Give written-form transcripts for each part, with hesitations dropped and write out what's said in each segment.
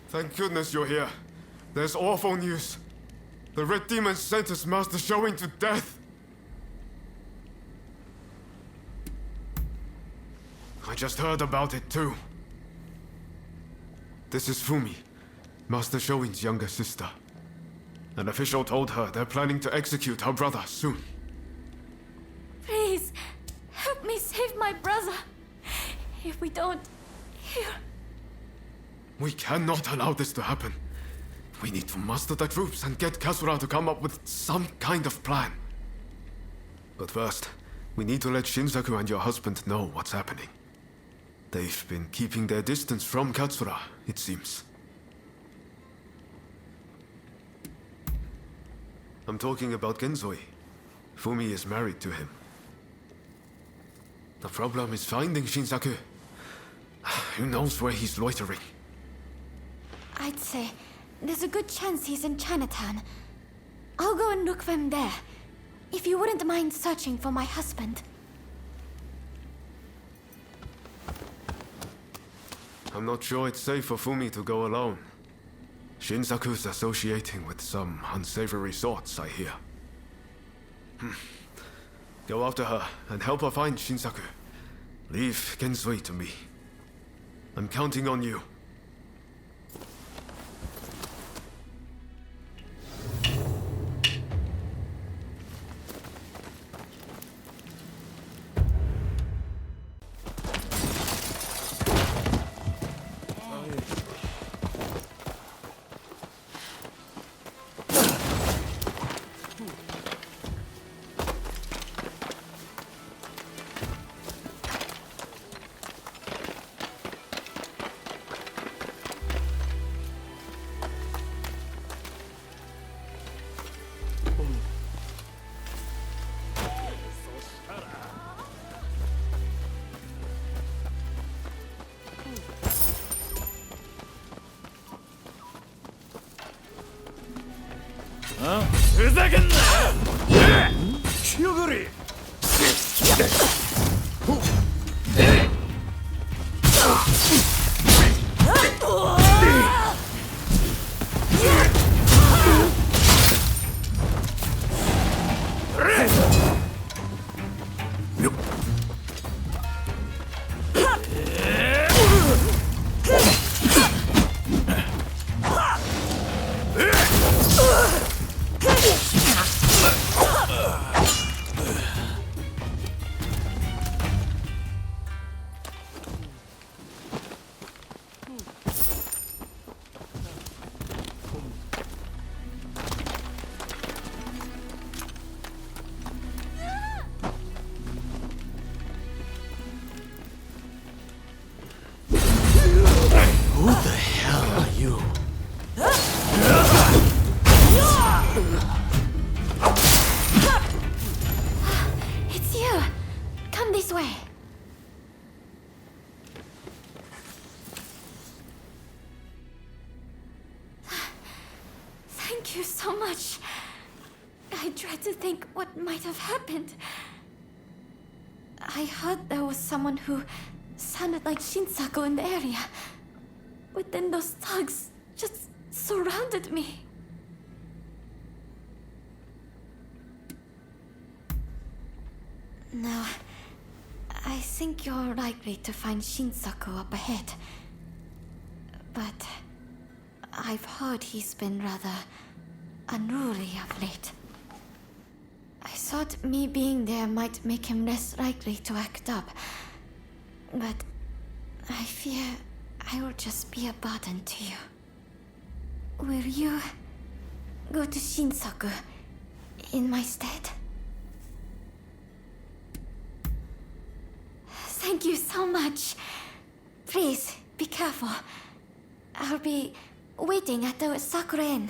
Thank goodness you're here. There's awful news. The Red Demon sentenced Master Shoin to death. I just heard about it too. This is Fumi, Master Shoin's younger sister. An official told her they're planning to execute her brother soon. Please, help me save my brother. If we don't, here... We cannot allow this to happen. We need to muster the troops and get Kasura to come up with some kind of plan. But first, we need to let Shinsaku and your husband know what's happening. They've been keeping their distance from Katsura, it seems. I'm talking about Genzoi. Fumi is married to him. The problem is finding Shinsaku. Who knows where he's loitering? I'd say there's a good chance he's in Chinatown. I'll go and look for him there. If you wouldn't mind searching for my husband. I'm not sure it's safe for Fumi to go alone. Shinsaku's associating with some unsavory sorts, I hear. Go after her and help her find Shinsaku. Leave Genzui to me. I'm counting on you. It's you. Come this way. Thank you so much. I tried to think what might have happened. I heard there was someone who sounded like Shinsaku in the area. But then those thugs just surrounded me. No, I think you're likely to find Shinsaku up ahead. But I've heard he's been rather unruly of late. I thought me being there might make him less likely to act up. But I fear I will just be a burden to you. Will you go to Shinsaku in my stead? Thank you so much. Please, be careful. I'll be waiting at the Sakura Inn.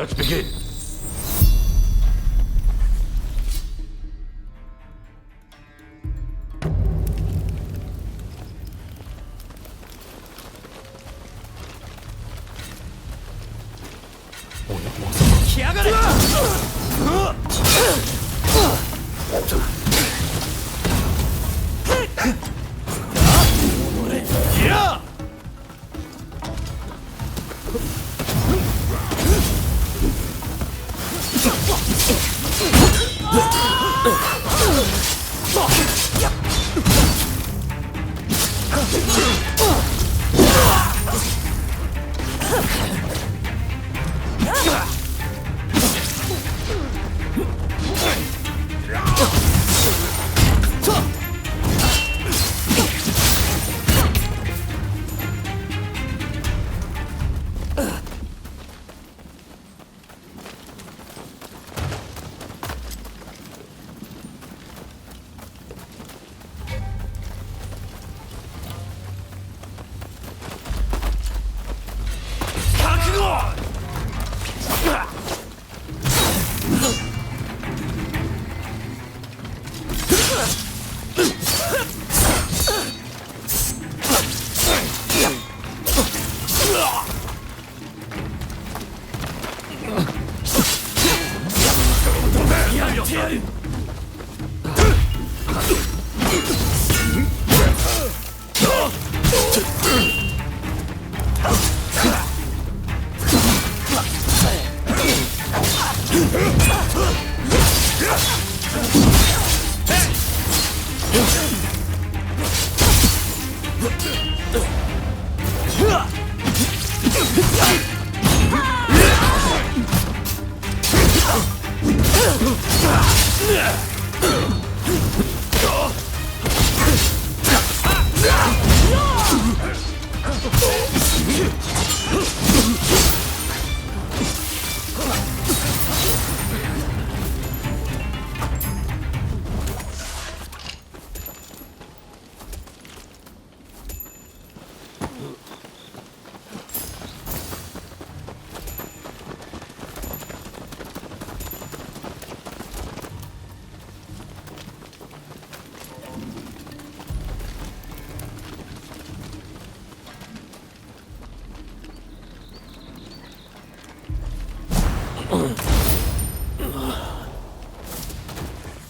Let's begin.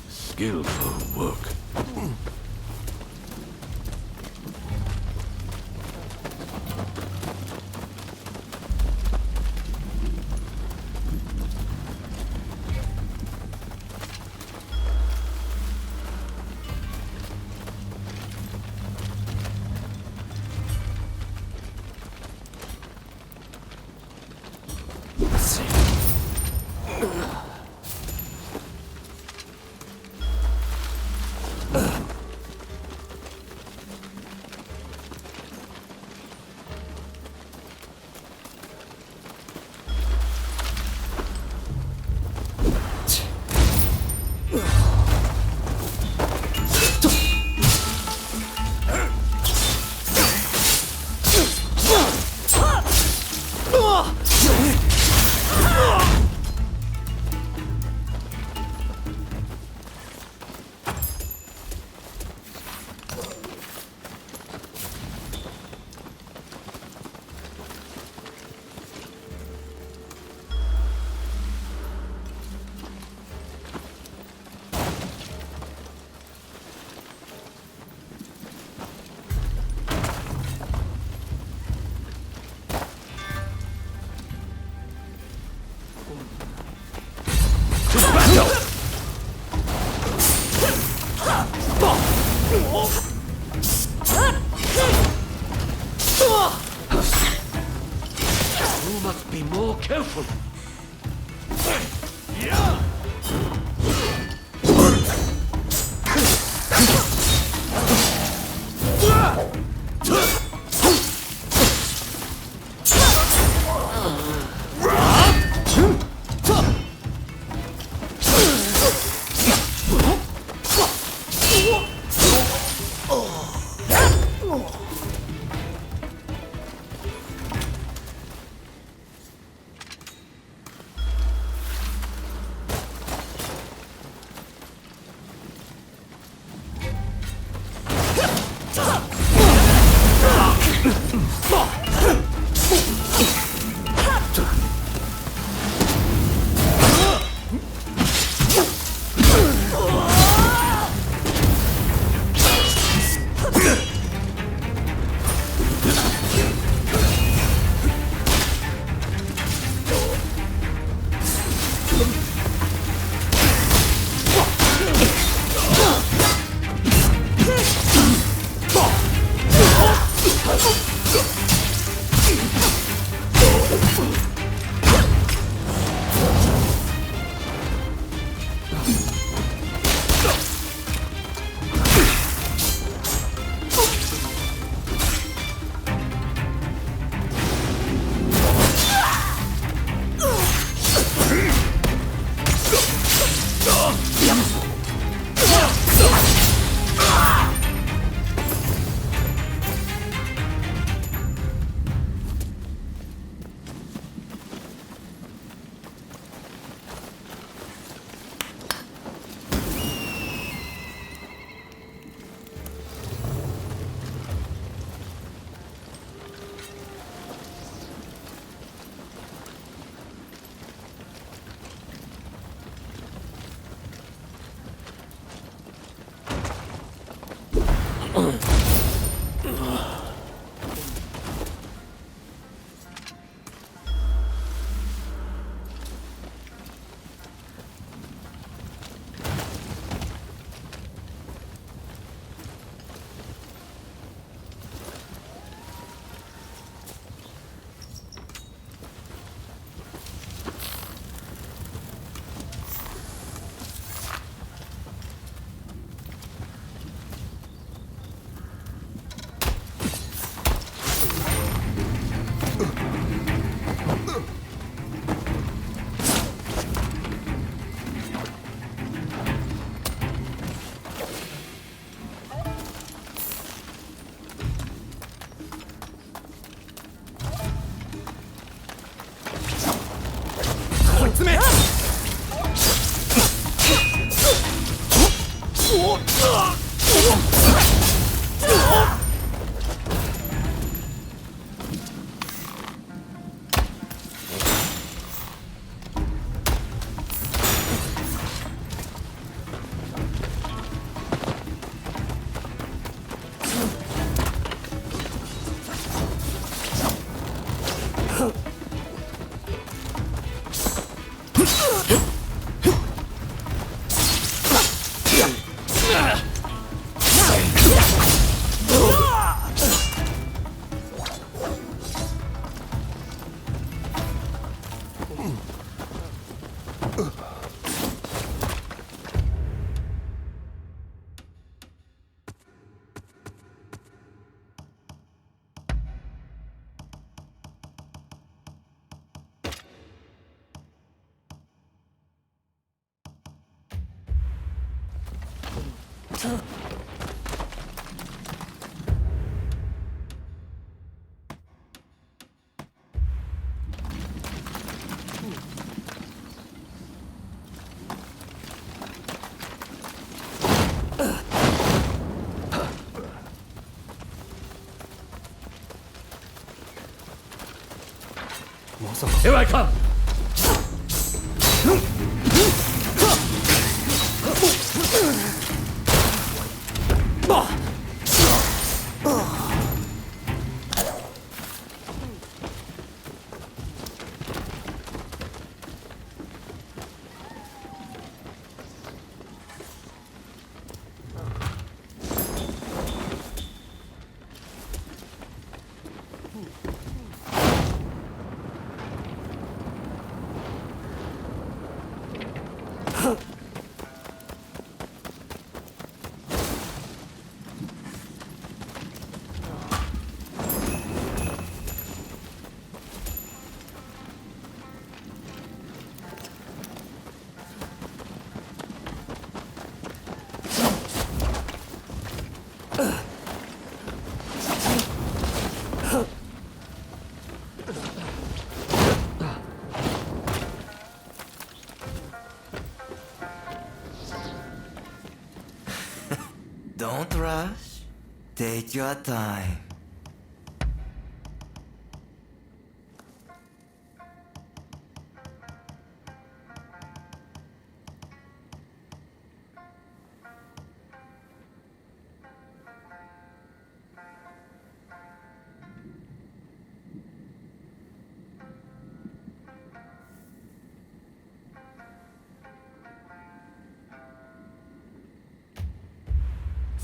Skillful work. You must be more careful. Here I come! Don't rush. Take your time.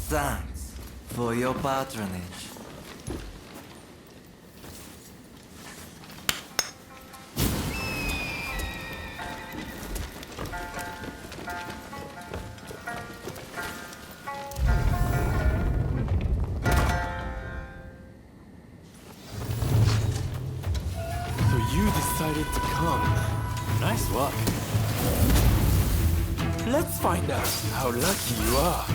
Thanks for your patronage. So you decided to come. Nice luck. Let's find out how lucky you are.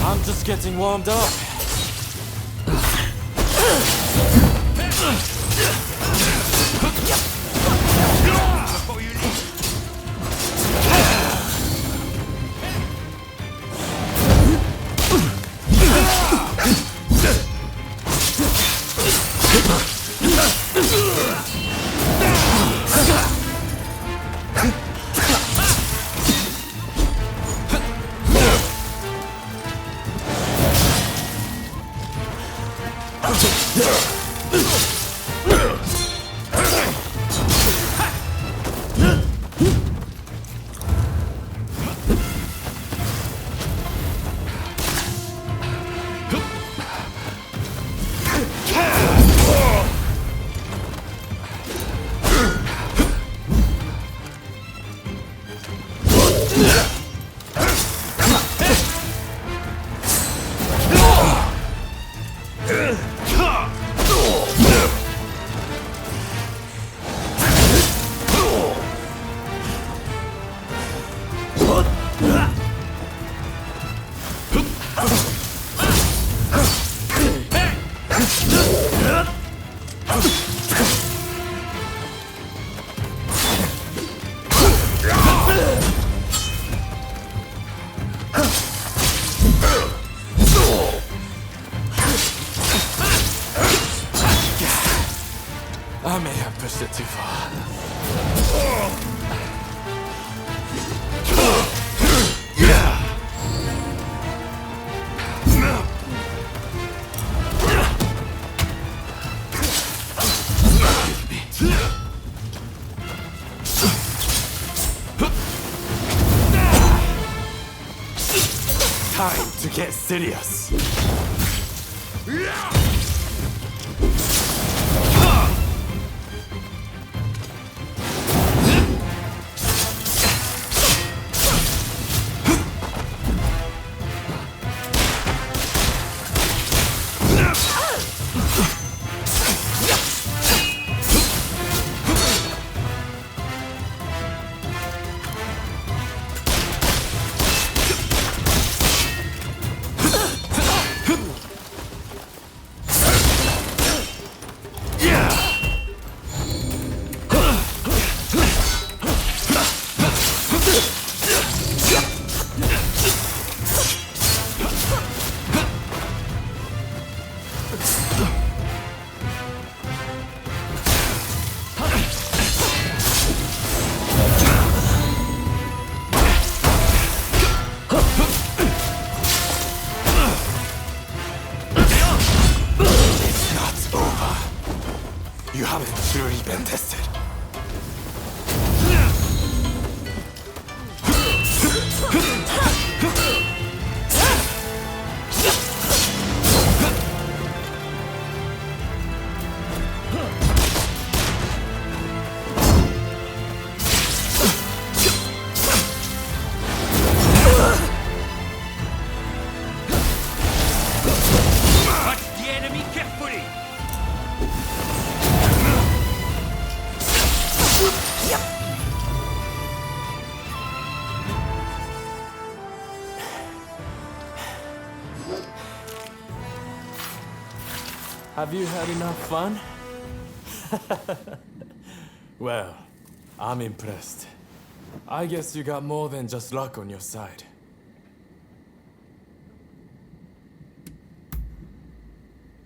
I'm just getting warmed up. I may have pushed it too far. Time to get serious. Have you had enough fun? Well, I'm impressed. I guess you got more than just luck on your side.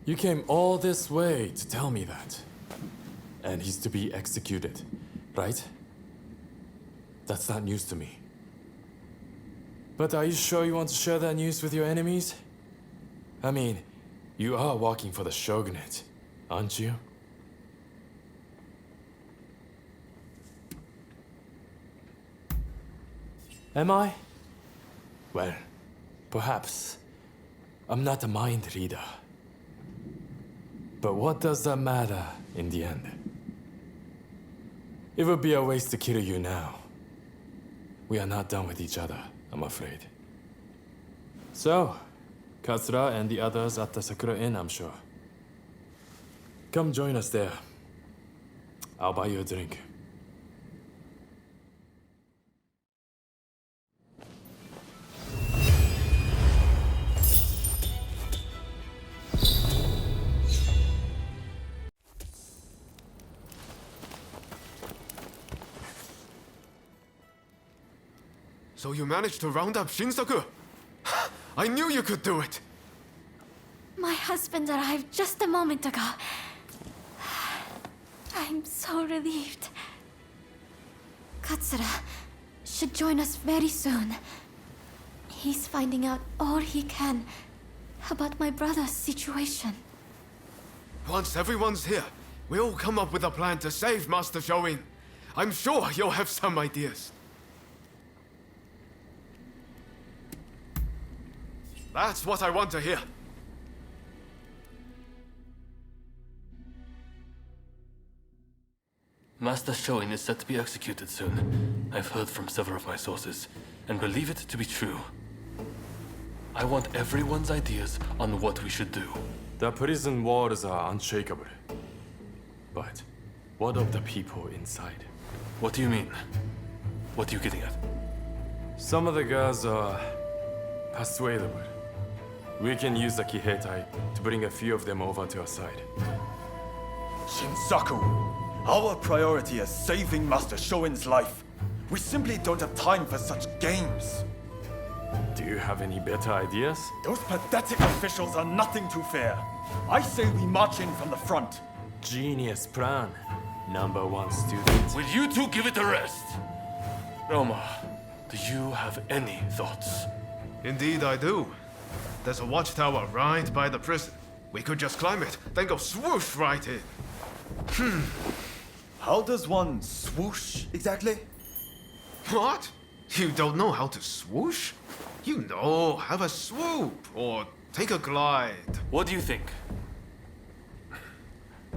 You came all this way to tell me that. And he's to be executed, right? That's not news to me. But are you sure you want to share that news with your enemies? I mean, you are working for the shogunate, aren't you? Am I? Well, perhaps. I'm not a mind reader. But what does that matter in the end? It would be a waste to kill you now. We are not done with each other, I'm afraid. So, Katsura and the others at the Sakura Inn, I'm sure. Come join us there. I'll buy you a drink. So you managed to round up Shinsaku? I knew you could do it! My husband arrived just a moment ago. I'm so relieved. Katsura should join us very soon. He's finding out all he can about my brother's situation. Once everyone's here, we'll come up with a plan to save Master Shoin. I'm sure you'll have some ideas. That's what I want to hear. Master Shoin is set to be executed soon. I've heard from several of my sources, and believe it to be true. I want everyone's ideas on what we should do. The prison walls are unshakable. But what of the people inside? What do you mean? What are you getting at? Some of the girls are persuadable. We can use the Kiheitai to bring a few of them over to our side. Shinsaku, our priority is saving Master Shoin's life. We simply don't have time for such games. Do you have any better ideas? Those pathetic officials are nothing to fear. I say we march in from the front. Genius plan, #1 student. Will you two give it a rest? Roma, do you have any thoughts? Indeed I do. There's a watchtower right by the prison. We could just climb it, then go swoosh right in. How does one swoosh exactly? What? You don't know how to swoosh? You know, have a swoop, or take a glide. What do you think?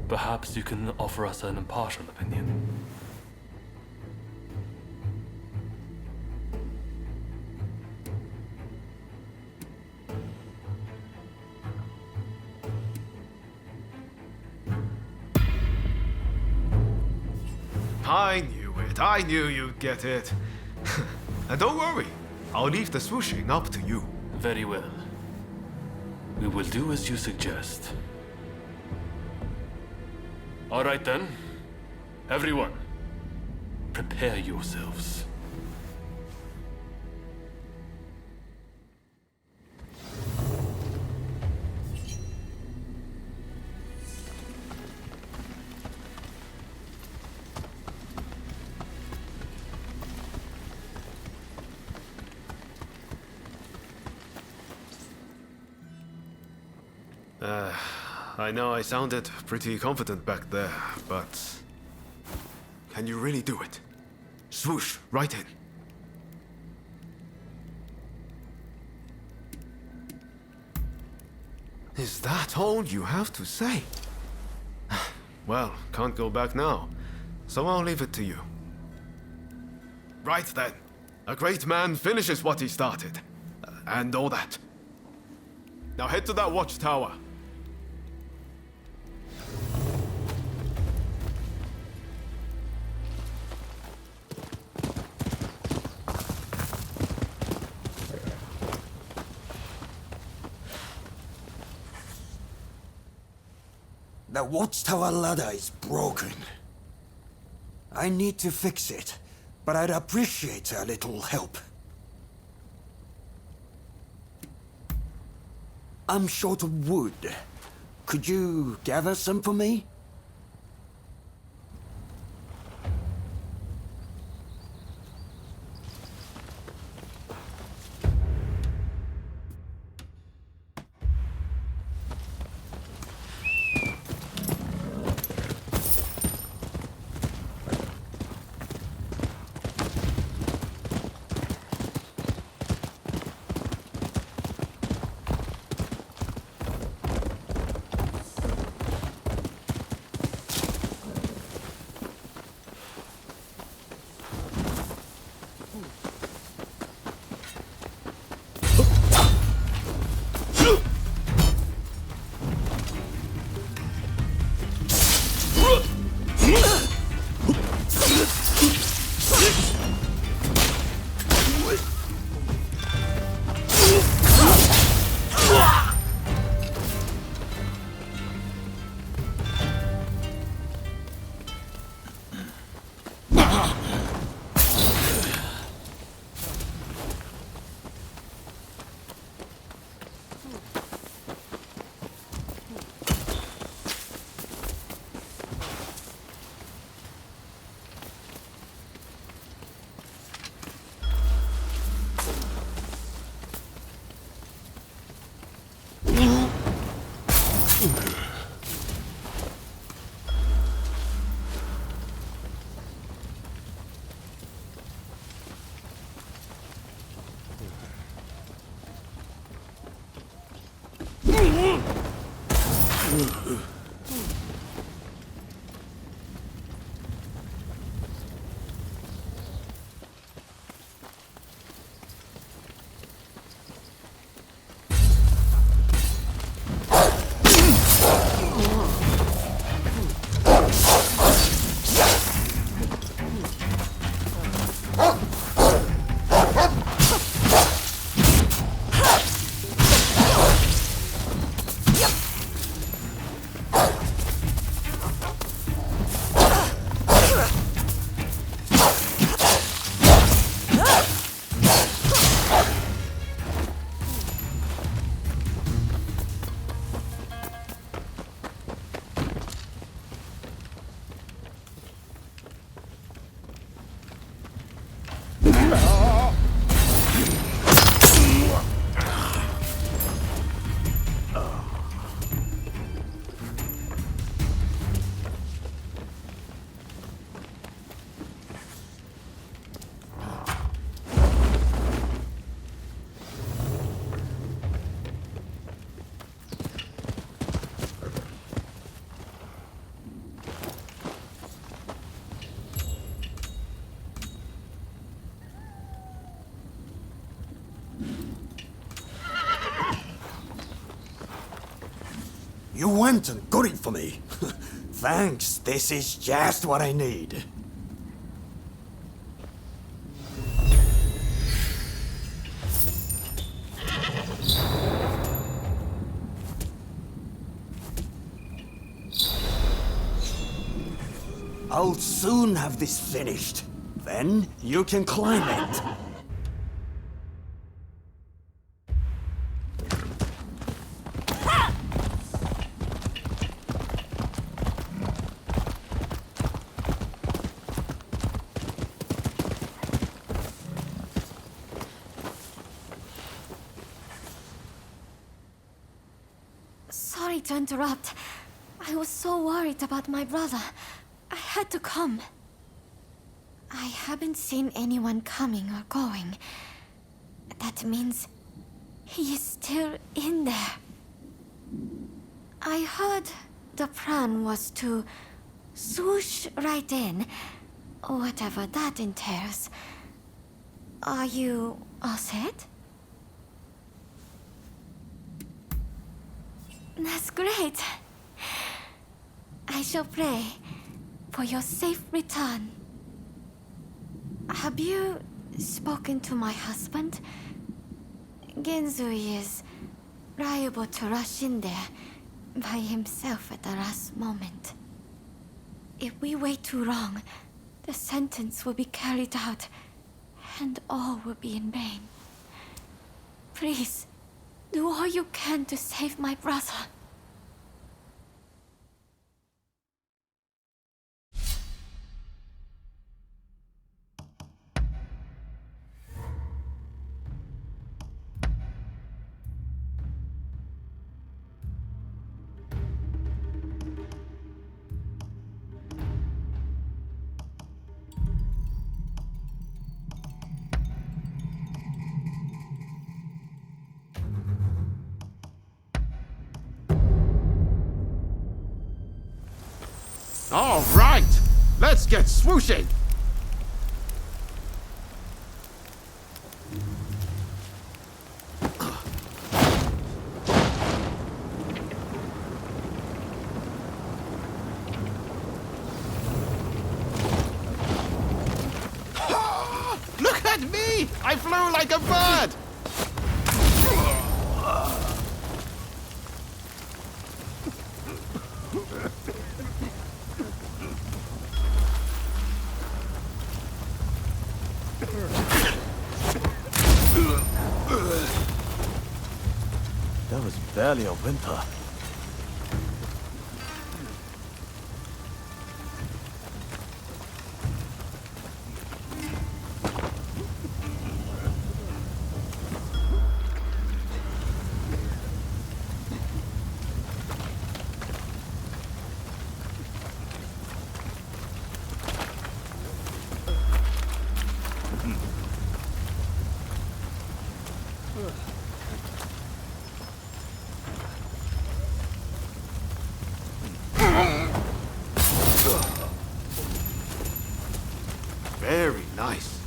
Perhaps you can offer us an impartial opinion. I knew it. I knew you'd get it. And don't worry, I'll leave the swooshing up to you. Very well. We will do as you suggest. All right then. Everyone, prepare yourselves. I know I sounded pretty confident back there, but... Can you really do it? Swoosh, right in. Is that all you have to say? Well, can't go back now, so I'll leave it to you. Right then. A great man finishes what he started. And all that. Now head to that watchtower. The watchtower ladder is broken. I need to fix it, but I'd appreciate a little help. I'm short of wood. Could you gather some for me? You went and got it for me. Thanks, this is just what I need. I'll soon have this finished. Then you can climb it. Sorry to interrupt. I was so worried about my brother. I had to come. I haven't seen anyone coming or going. That means he is still in there. I heard the plan was to swoosh right in, whatever that entails. Are you all set? That's great. I shall pray for your safe return. Have you spoken to my husband? Genzui is liable to rush in there by himself at the last moment. If we wait too long, the sentence will be carried out, and all will be in vain. Please, do all you can to save my brother. All right, let's get swooshing. Look at me! I flew like a bird! That was barely a whimper. Very nice.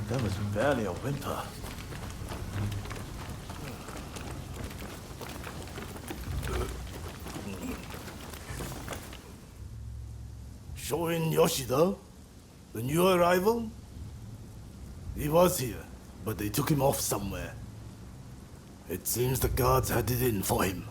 That was barely a whimper. Shoin Yoshida? The new arrival? He was here, but they took him off somewhere. It seems the guards had it in for him.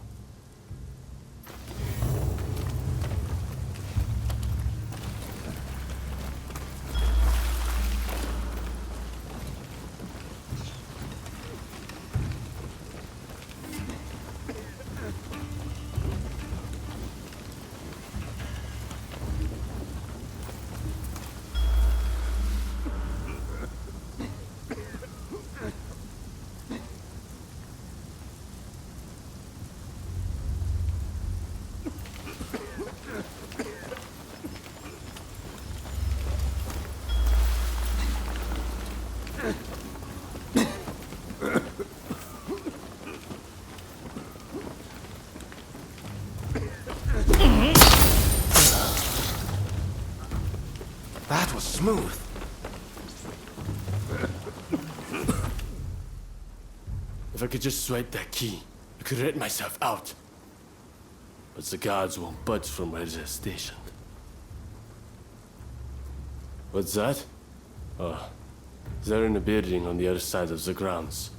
That was smooth. If I could just swipe that key, I could let myself out. But the guards won't budge from where they're stationed. What's that? Oh, they're in a building on the other side of the grounds.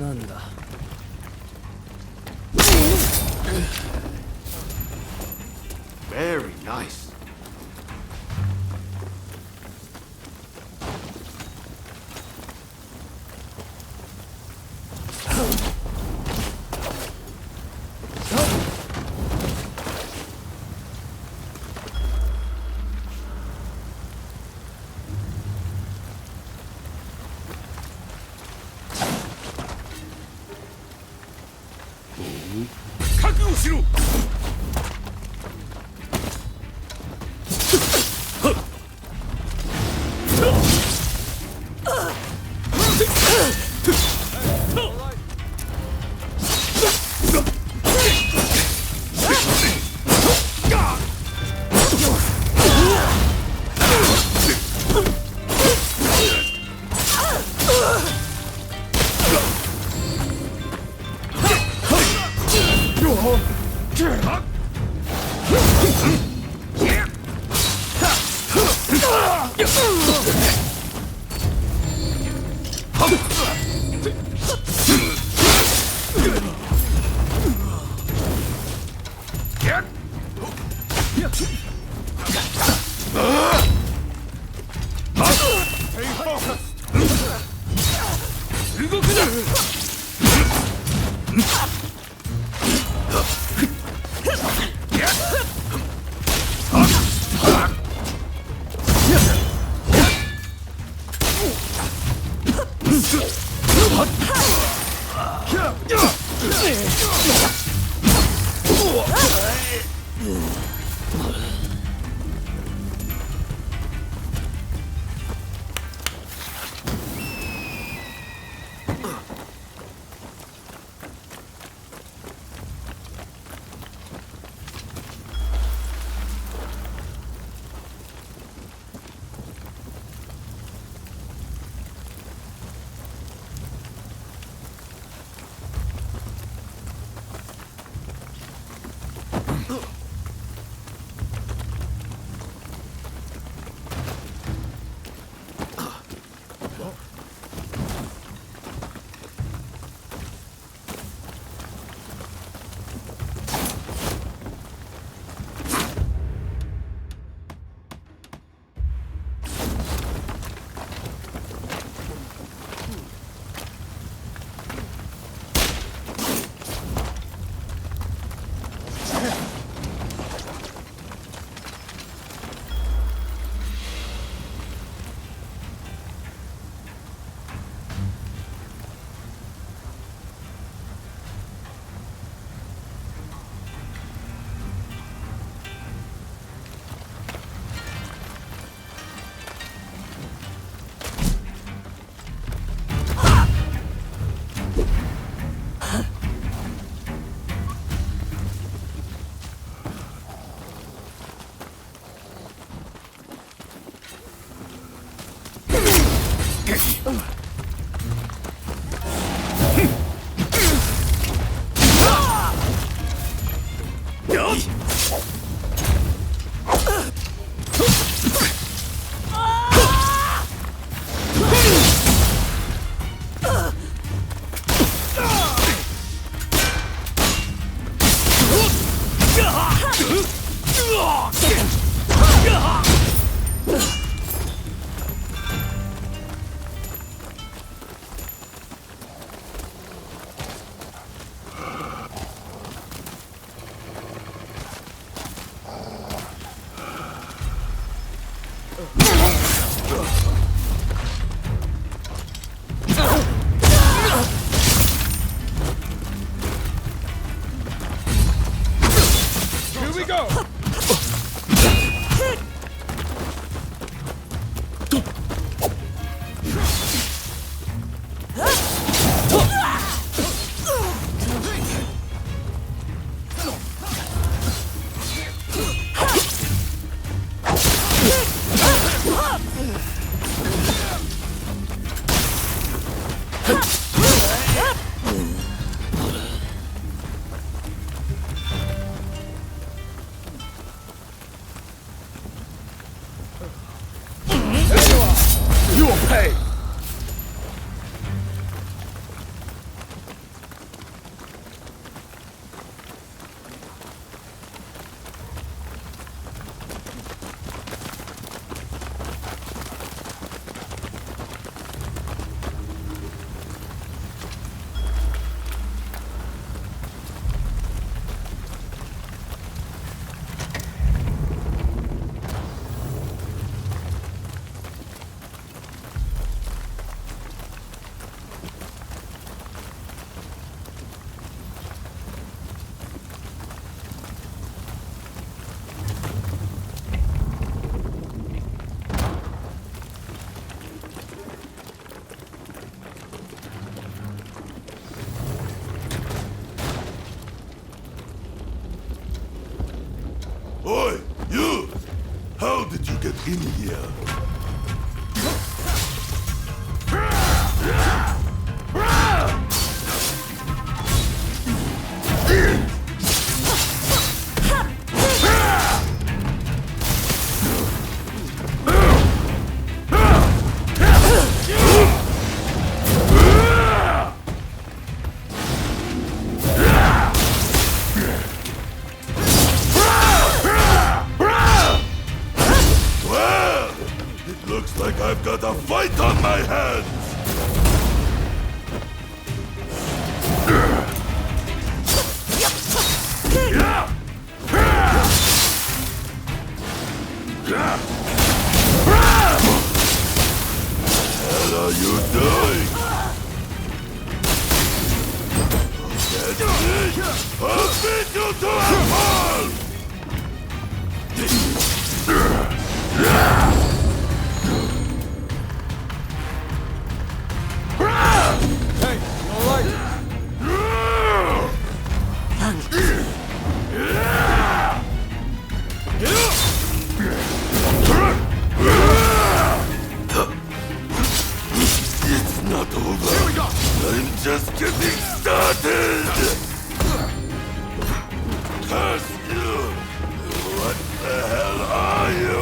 なんだ。Very nice. in here. I've got a fight on my hands! What are you doing? Get me! I'll beat you to a pulp! It's not over. Here we go. I'm just getting started. Curse you! What the hell are you?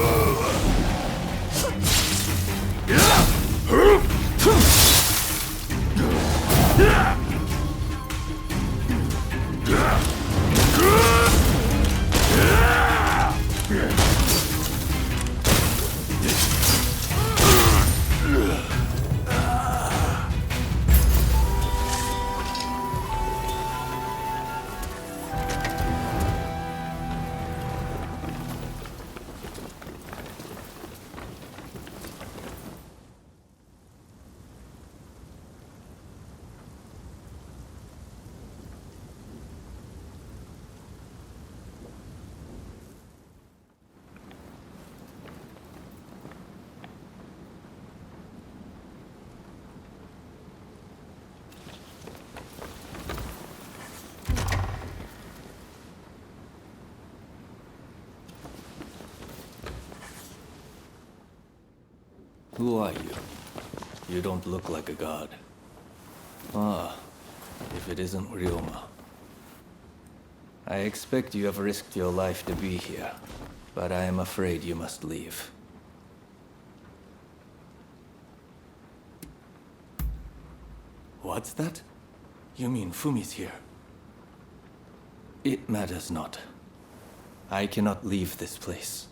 Who are you? You don't look like a god. Ah, if it isn't Ryoma. I expect you have risked your life to be here, but I am afraid you must leave. What's that? You mean Fumi's here? It matters not. I cannot leave this place.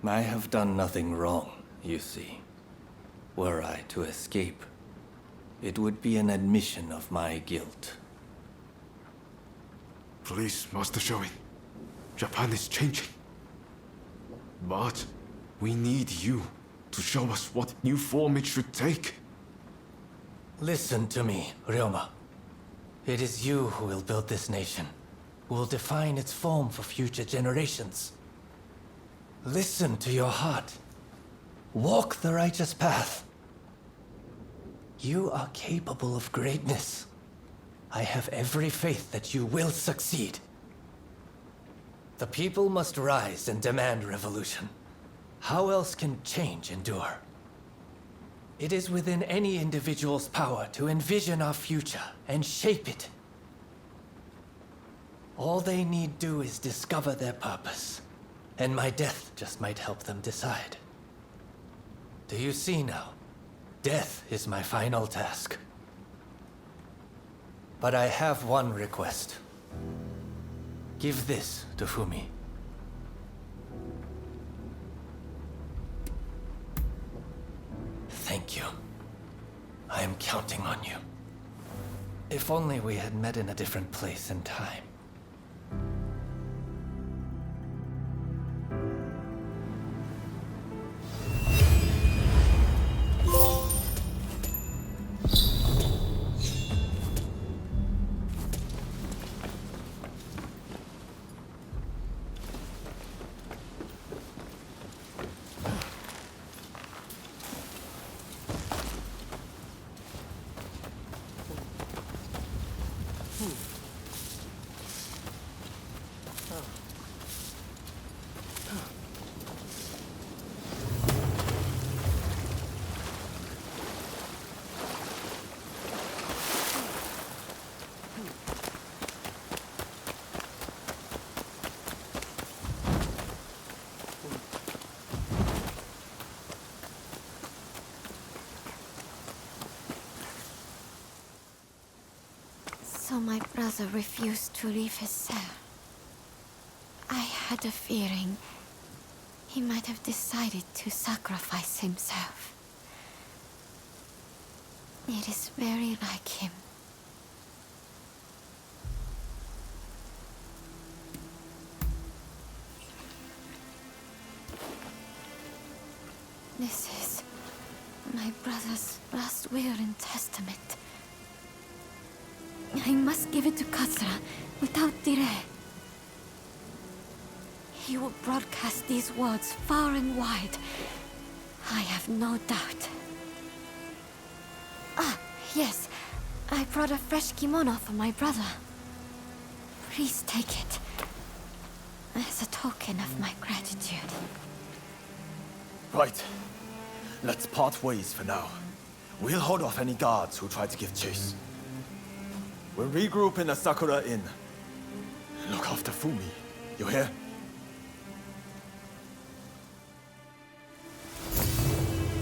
I have done nothing wrong, you see. Were I to escape, it would be an admission of my guilt. Please, Master Shoin. Japan is changing. But we need you to show us what new form it should take. Listen to me, Ryoma. It is you who will build this nation, who will define its form for future generations. Listen to your heart. Walk the righteous path. You are capable of greatness. I have every faith that you will succeed. The people must rise and demand revolution. How else can change endure? It is within any individual's power to envision our future and shape it. All they need do is discover their purpose, and my death just might help them decide. Do you see now? Death is my final task. But I have one request. Give this to Fumi. Thank you. I am counting on you. If only we had met in a different place and time. So my brother refused to leave his cell. I had a feeling he might have decided to sacrifice himself. It is very like him. This is my brother's last will and testament. I must give it to Katsura without delay. He will broadcast these words far and wide. I have no doubt. Ah, yes. I brought a fresh kimono for my brother. Please take it. As a token of my gratitude. Right. Let's part ways for now. We'll hold off any guards who try to give chase. We'll regroup in the Sakura Inn. Look after Fumi. You hear?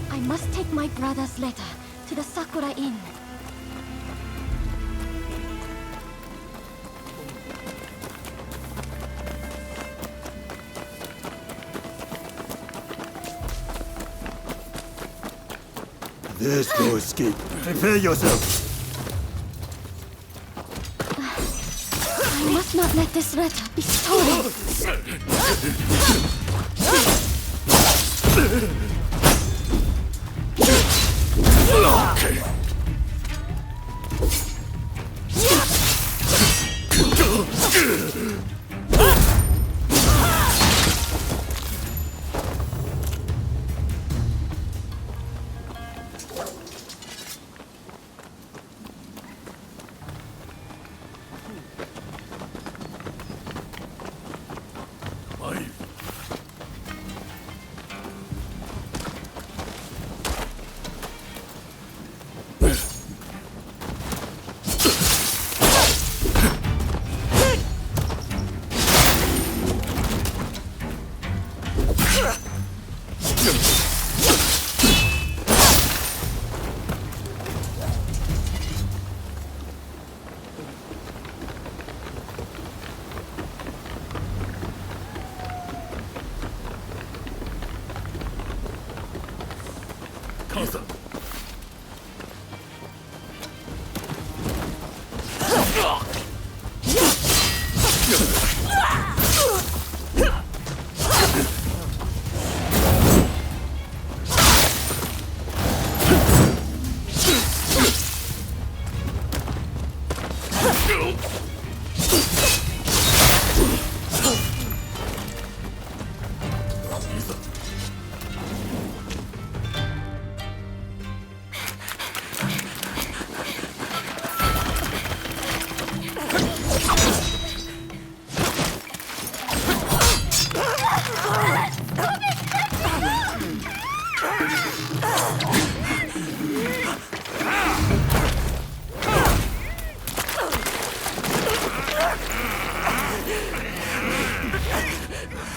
I must take my brother's letter to the Sakura Inn. There's no escape. Prepare yourself. I must not let this letter be stolen.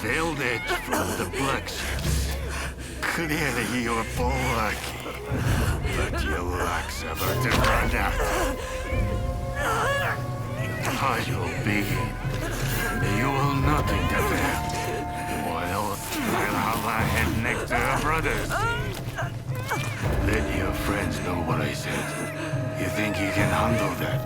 Filled it from the blacksmith. Clearly you're lucky, but your luck's about to run out. I will begin. You will not interfere. Or else I'll have a head next to her brothers. Let your friends know what I said. You think you can handle that?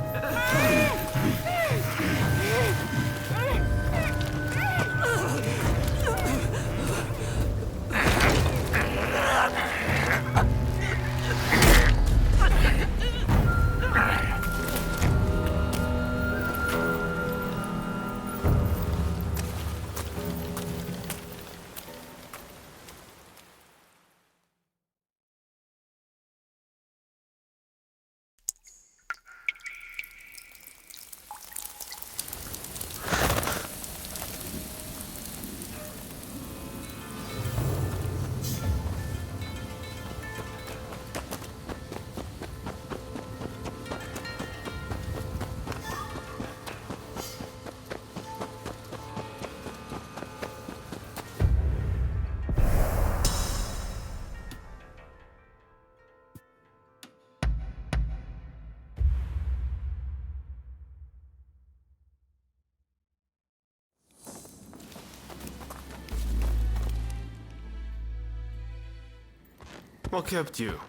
What kept you?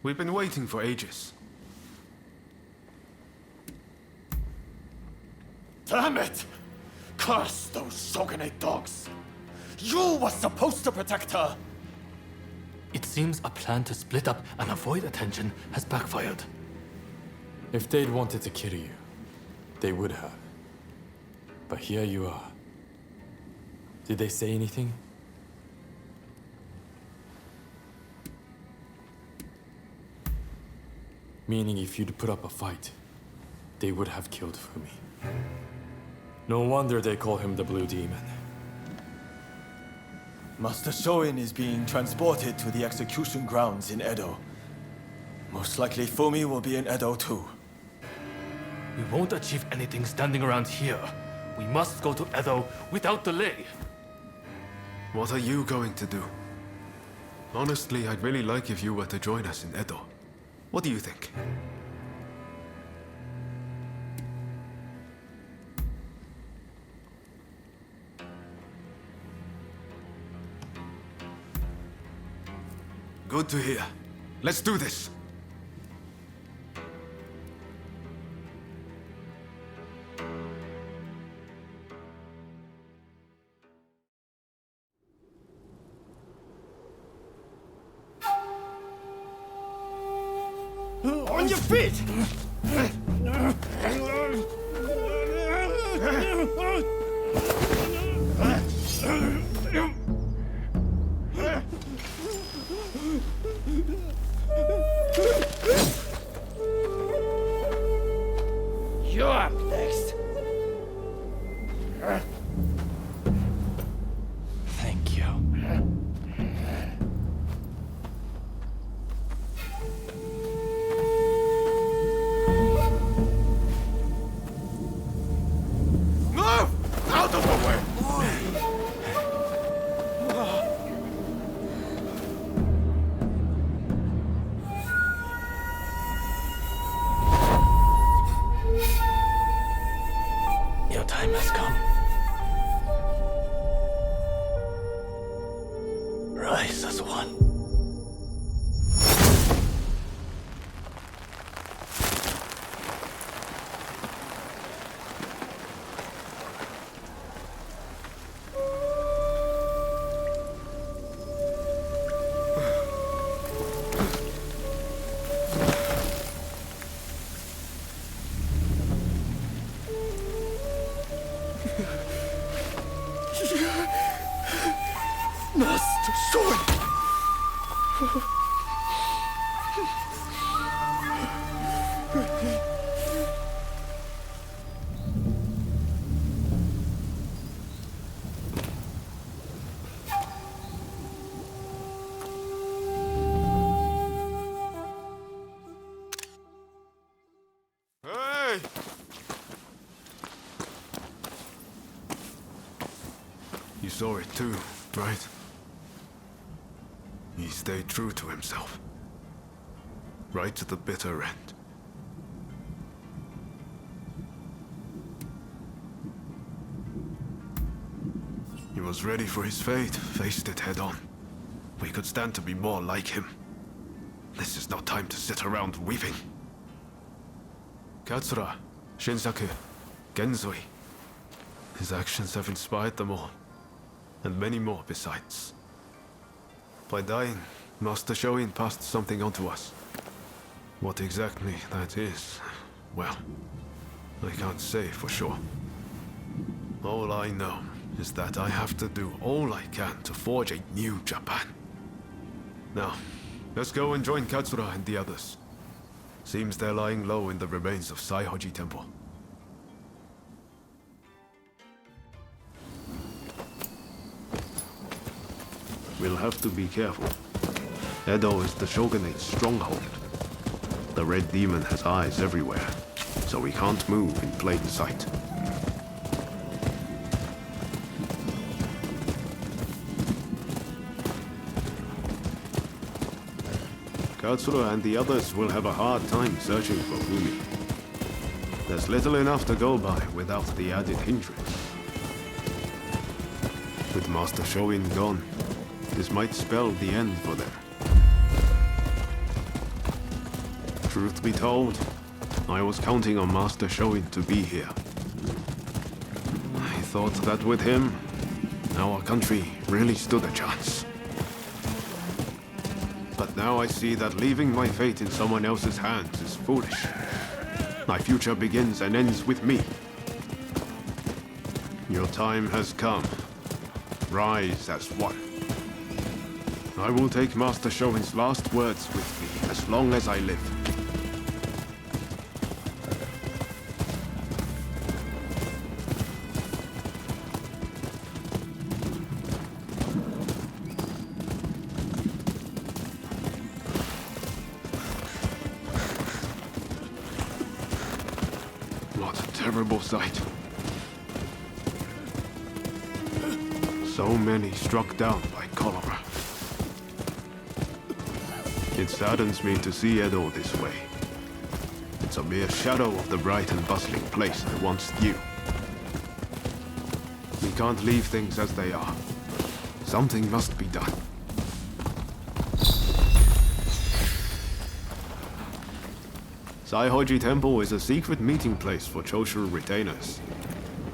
We've been waiting for ages. Damn it! Curse those Shogunate dogs! You were supposed to protect her! It seems a plan to split up and avoid attention has backfired. If they'd wanted to kill you, they would have. But here you are. Did they say anything? Meaning if you'd put up a fight, they would have killed Fumi. No wonder they call him the Blue Demon. Master Shoin is being transported to the execution grounds in Edo. Most likely Fumi will be in Edo too. We won't achieve anything standing around here. We must go to Edo without delay. What are you going to do? Honestly, I'd really like if you were to join us in Edo. What do you think? Good to hear. Let's do this! On your feet! You're up next. Thank you. Move! Out of the way! Your time has come. Rise as one. Master Shoin! Hey! You saw it too, right? He stayed true to himself. Right to the bitter end. He was ready for his fate, faced it head on. We could stand to be more like him. This is no time to sit around weeping. Katsura, Shinsaku, Genzui. His actions have inspired them all, and many more besides. By dying, Master Shoin passed something on to us. What exactly that is, well, I can't say for sure. All I know is that I have to do all I can to forge a new Japan. Now, let's go and join Katsura and the others. Seems they're lying low in the remains of Saihoji Temple. We'll have to be careful. Edo is the Shogunate's stronghold. The Red Demon has eyes everywhere, so we can't move in plain sight. Katsura and the others will have a hard time searching for Fumi. There's little enough to go by without the added hindrance. With Master Shoin gone, this might spell the end for them. Truth be told, I was counting on Master Shoin to be here. I thought that with him, our country really stood a chance. But now I see that leaving my fate in someone else's hands is foolish. My future begins and ends with me. Your time has come. Rise as one. I will take Master Shoin's last words with me as long as I live. What a terrible sight. So many struck down by cholera. It saddens me to see Edo this way. It's a mere shadow of the bright and bustling place I once knew. We can't leave things as they are. Something must be done. Saihoji Temple is a secret meeting place for Choshu retainers.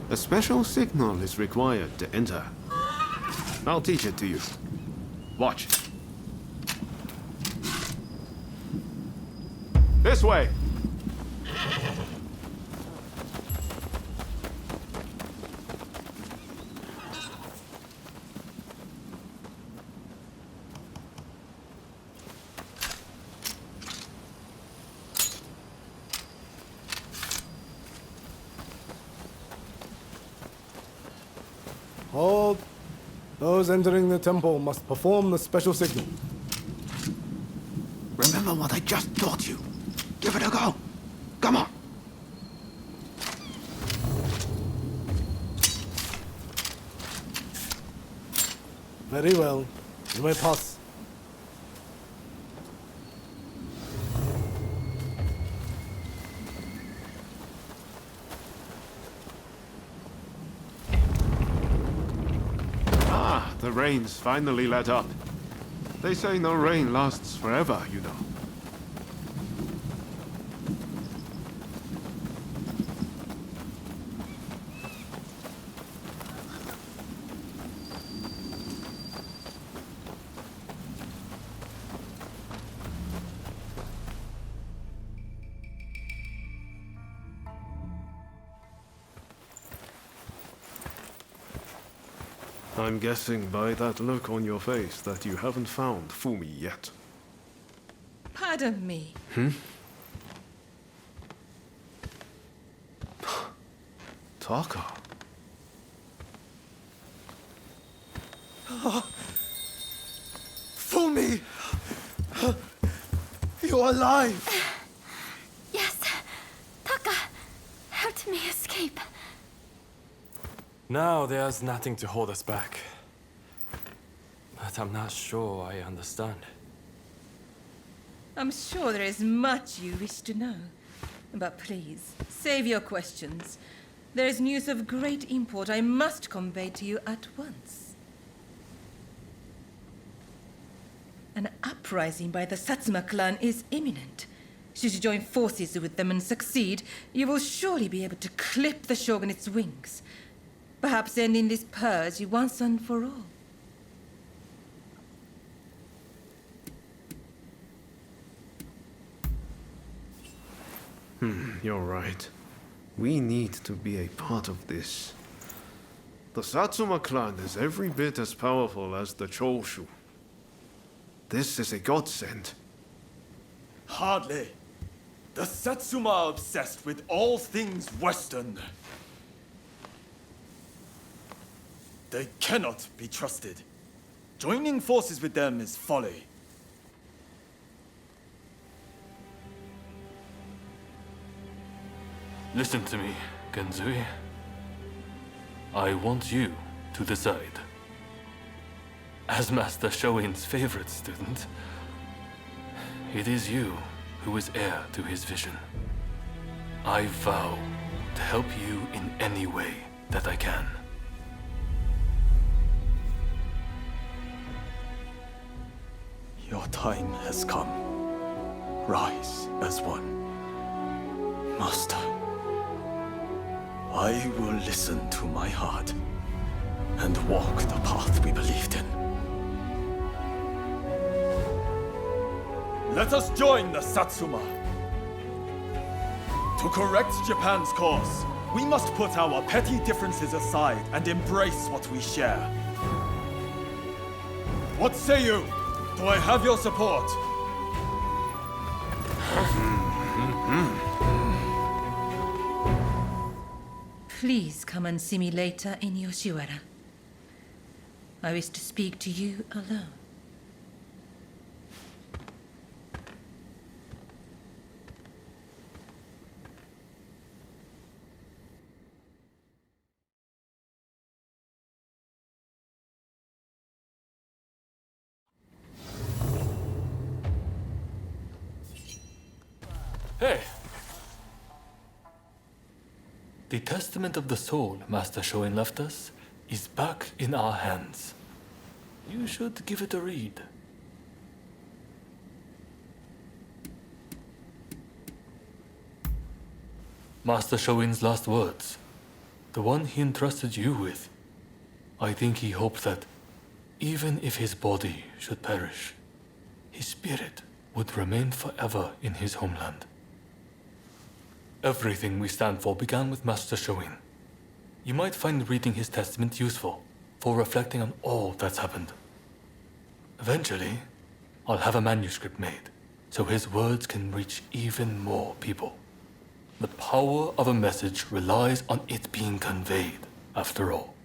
A special signal is required to enter. I'll teach it to you. Watch. This way! Hold. Those entering the temple must perform the special signal. Remember what I just taught you. Give it a go. Come on. Very well. You may pass. The rain's finally let up. They say no rain lasts forever, you know. I'm guessing by that look on your face that you haven't found Fumi yet. Pardon me. Taka. Fumi! You're alive! Yes. Taka helped me escape. Now there's nothing to hold us back. But I'm not sure I understand. I'm sure there is much you wish to know. But please, save your questions. There is news of great import I must convey to you at once. An uprising by the Satsuma clan is imminent. Should you join forces with them and succeed, you will surely be able to clip the shogunate's wings. Perhaps ending this purge once and for all. You're right. We need to be a part of this. The Satsuma clan is every bit as powerful as the Choshu. This is a godsend. Hardly. The Satsuma are obsessed with all things Western. They cannot be trusted. Joining forces with them is folly. Listen to me, Genzui. I want you to decide. As Master Shoin's favorite student, it is you who is heir to his vision. I vow to help you in any way that I can. Your time has come. rise as one. Master, I will listen to my heart and walk the path we believed in. Let us join the Satsuma. To correct Japan's course, we must put our petty differences aside and embrace what we share. What say you? Do I have your support? Please come and see me later in Yoshiwara. I wish to speak to you alone. Hey! The Testament of the Soul Master Shoin left us is back in our hands. You should give it a read. Master Shoin's last words, the one he entrusted you with. I think he hoped that, even if his body should perish, his spirit would remain forever in his homeland. Everything we stand for began with Master Shoin. You might find reading his testament useful for reflecting on all that's happened. Eventually, I'll have a manuscript made so his words can reach even more people. The power of a message relies on it being conveyed, after all.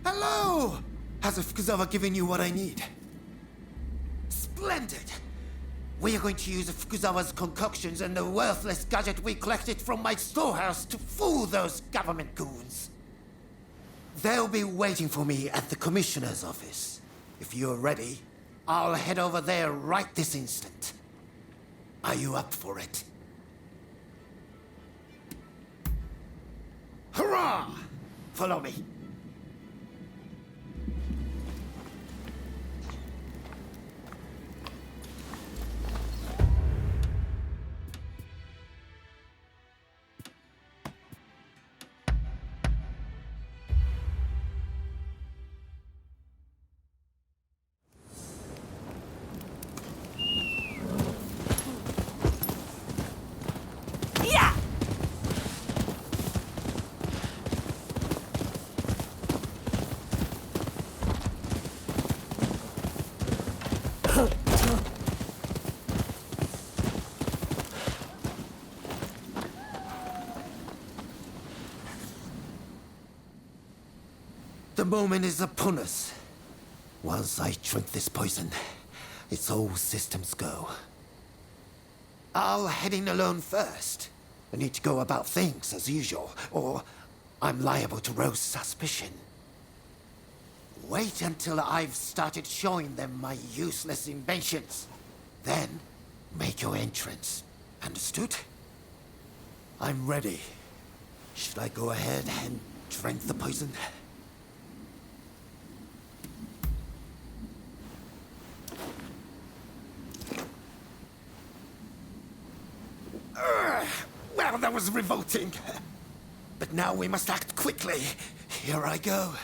Hello! Has Fukuzawa given you what I need? Splendid! We are going to use Fukuzawa's concoctions and the worthless gadget we collected from my storehouse to fool those government goons. They'll be waiting for me at the commissioner's office. If you're ready, I'll head over there right this instant. Are you up for it? Hurrah! Follow me. The moment is upon us. Once I drink this poison, it's all systems go. I'll head in alone first. I need to go about things as usual, or I'm liable to rouse suspicion. Wait until I've started showing them my useless inventions. Then, make your entrance. Understood? I'm ready. Should I go ahead and drink the poison? Well, that was revolting. But now we must act quickly. Here I go.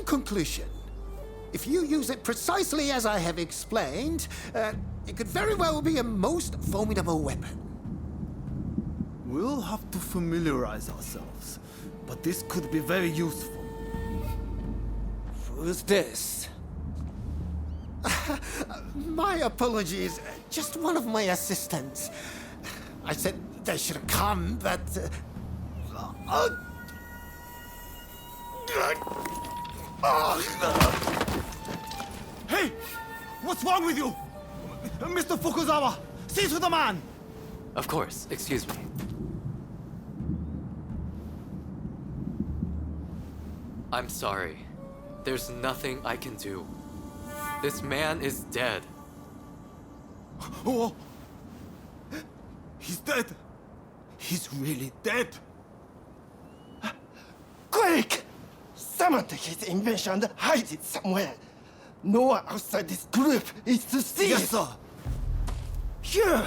conclusion. If you use it precisely as I have explained, it could very well be a most formidable weapon. We'll have to familiarize ourselves, but this could be very useful. Who's this? My apologies. Just one of my assistants. I said they should come, but... Hey! What's wrong with you? Mr. Fukuzawa, see to the man! Of course, excuse me. I'm sorry. There's nothing I can do. This man is dead. Oh! He's dead! He's really dead! Quick! Someone take his invention and hide it somewhere. No one outside this group is to see Yes, it. sir! Here!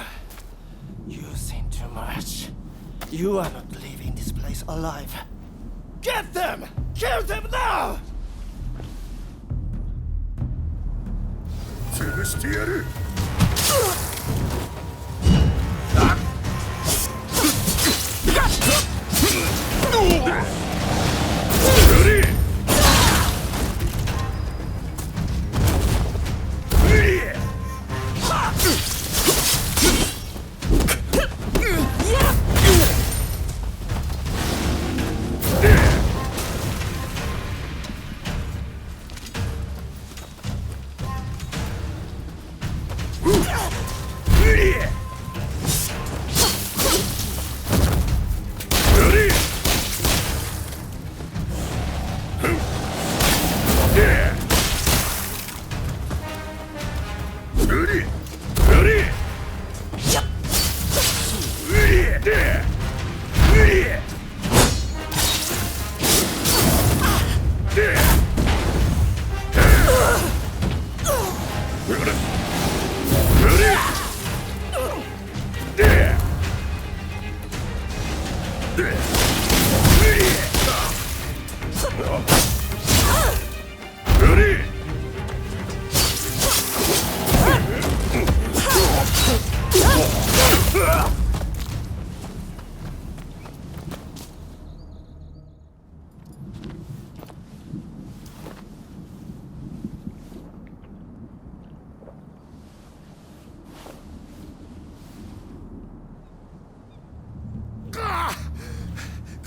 You think too much. You are not leaving this place alive. Get them! Kill them now! 潰してやる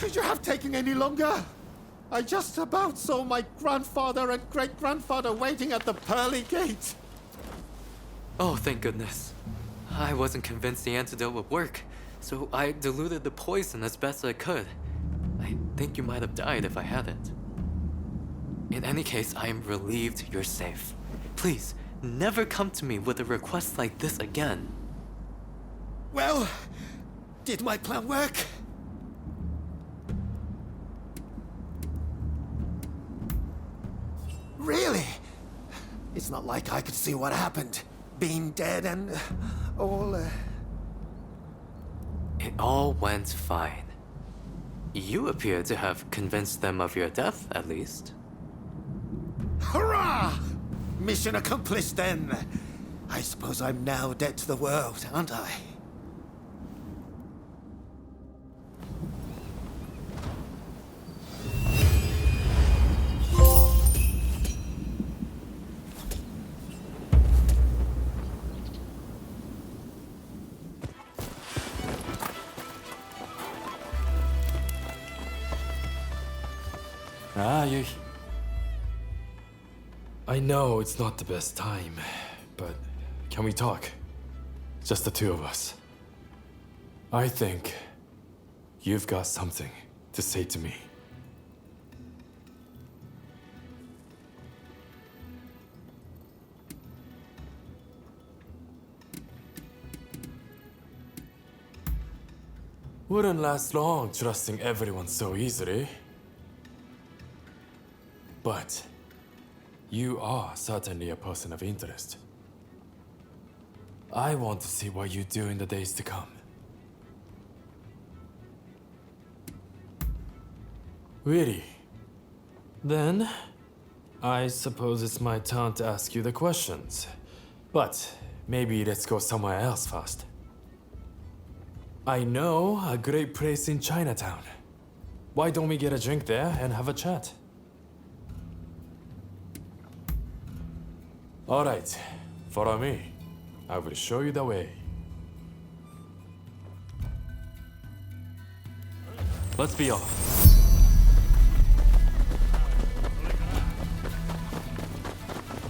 Could you have taken any longer? I just about saw my grandfather and great-grandfather waiting at the pearly gate. Oh, thank goodness. I wasn't convinced the antidote would work, so I diluted the poison as best I could. I think you might have died if I hadn't. In any case, I am relieved you're safe. Please, never come to me with a request like this again. Well, did my plan work? Really? It's not like I could see what happened. Being dead and all... It all went fine. You appear to have convinced them of your death, at least. Hurrah! Mission accomplished then. I suppose I'm now dead to the world, aren't I? Yui. I know it's not the best time, but can we talk? Just the two of us. I think you've got something to say to me. Wouldn't last long trusting everyone so easily. But you are certainly a person of interest. I want to see what you do in the days to come. Really? Then, I suppose it's my turn to ask you the questions. But maybe let's go somewhere else first. I know a great place in Chinatown. Why don't we get a drink there and have a chat? Alright, follow me. I will show you the way. Let's be off.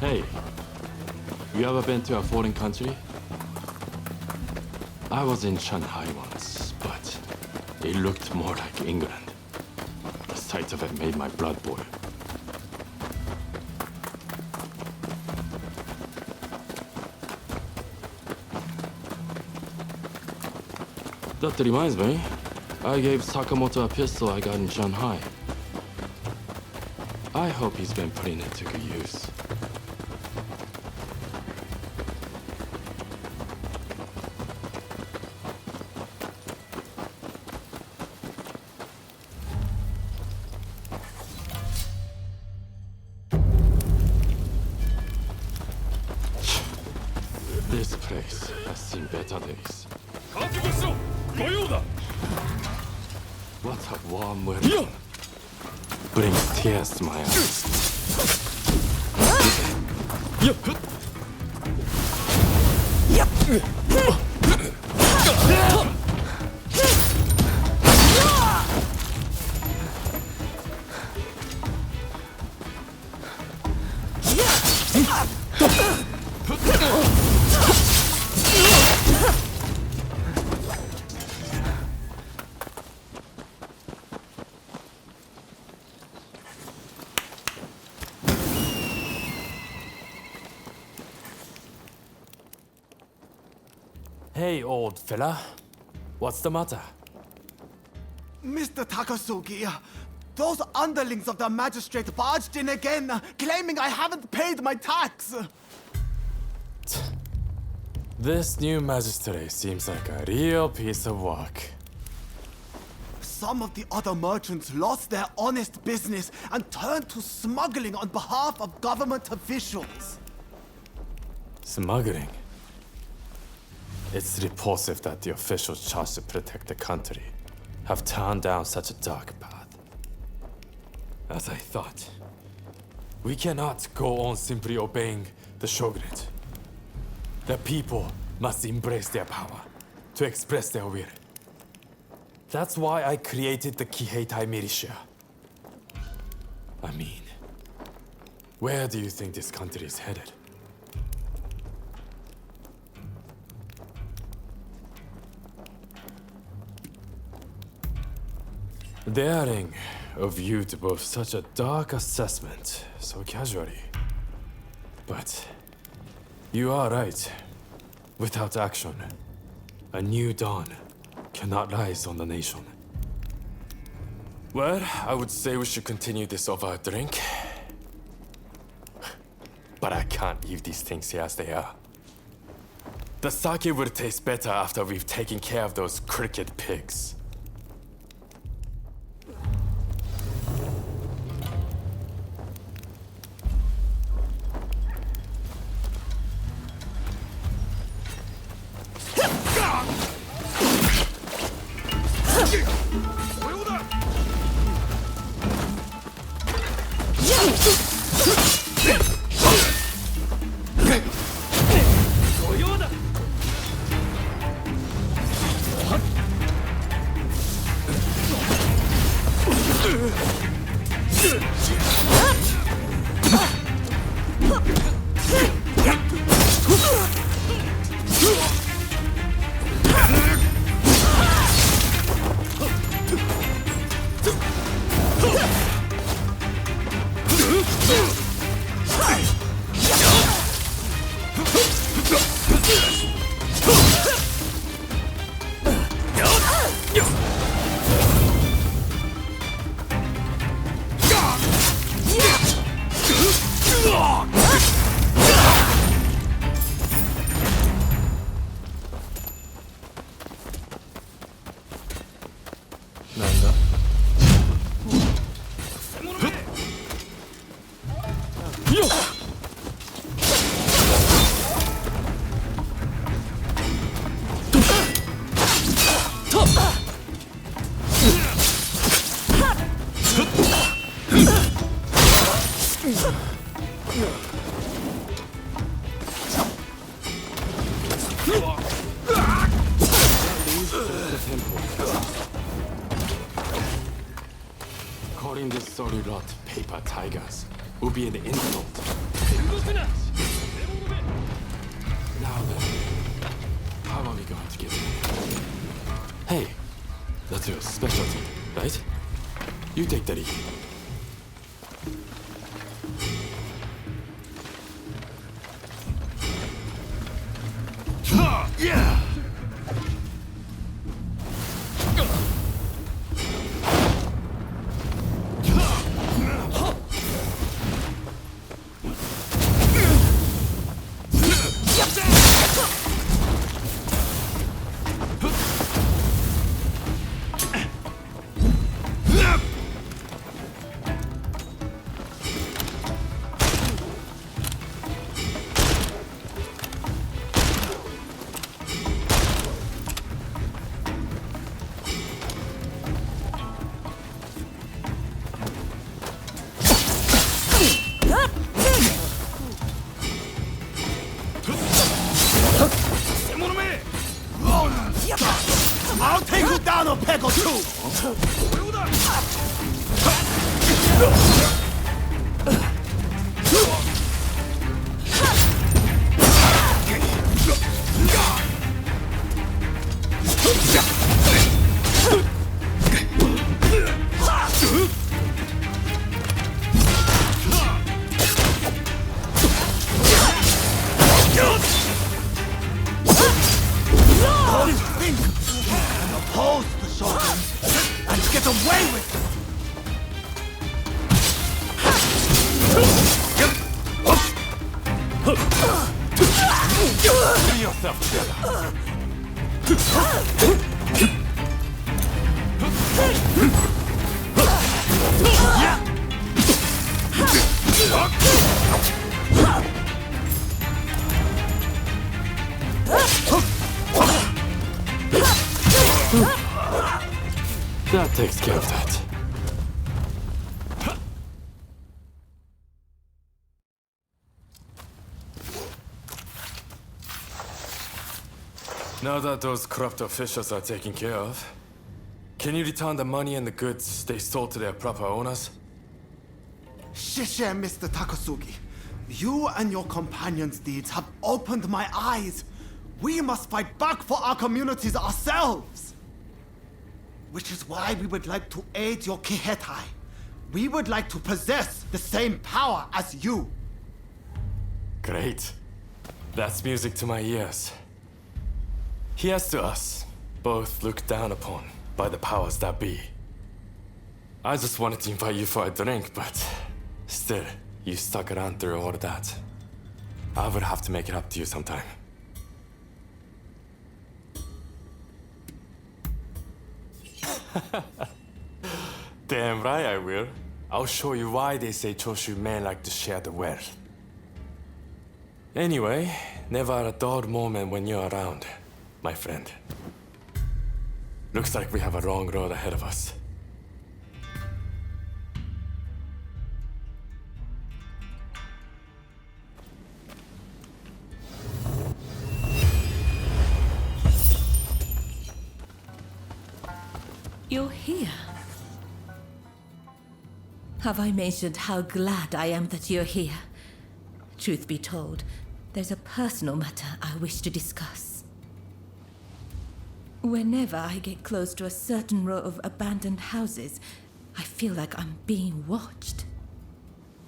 Hey, you ever been to a foreign country? I was in Shanghai once, but it looked more like England. The sight of it made my blood boil. That reminds me, I gave Sakamoto a pistol I got in Shanghai. I hope he's been putting it to good use. This place has seen better days. What a warm wind brings tears to my eyes. Hey, old fella. What's the matter? Mr. Takasugi, those underlings of the magistrate barged in again, claiming I haven't paid my tax. This new magistrate seems like a real piece of work. Some of the other merchants lost their honest business and turned to smuggling on behalf of government officials. Smuggling? It's repulsive that the officials charged to protect the country have turned down such a dark path. As I thought, we cannot go on simply obeying the shogunate. The people must embrace their power to express their will. That's why I created the Kiheitai militia. I mean, where do you think this country is headed? Daring of you to boast such a dark assessment so casually. But you are right. Without action, a new dawn cannot rise on the nation. Well, I would say we should continue this over a drink. But I can't leave these things here as they are. The sake will taste better after we've taken care of those cricket pigs. Calling this sorry lot paper tigers will be an insult. Now then, how are we going to get in? Hey, that's your specialty, right? You take the lead. Yeah! I'll take you down a peg or two! Oppose the Shogun and get away with it! Get yourself together. That takes care of that. Now that those corrupt officials are taken care of, can you return the money and the goods they stole to their proper owners? Shishe, Mr. Takasugi. You and your companions' deeds have opened my eyes. We must fight back for our communities ourselves. Which is why we would like to aid your Kiheitai. We would like to possess the same power as you. Great. That's music to my ears. Here's to us, both looked down upon by the powers that be. I just wanted to invite you for a drink, but still, you stuck around through all of that. I would have to make it up to you sometime. Damn right I will. I'll show you why they say Choshu men like to share the wealth. Anyway, never a dull moment when you're around, my friend. Looks like we have a long road ahead of us. You're here. Have I mentioned how glad I am that you're here? Truth be told, there's a personal matter I wish to discuss. Whenever I get close to a certain row of abandoned houses, I feel like I'm being watched.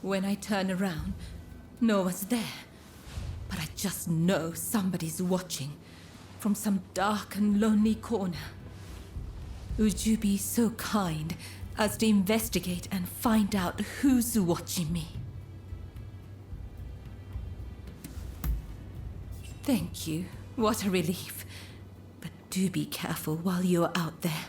When I turn around, no one's there. But I just know somebody's watching from some dark and lonely corner. Would you be so kind as to investigate and find out who's watching me? Thank you. What a relief. But do be careful while you're out there.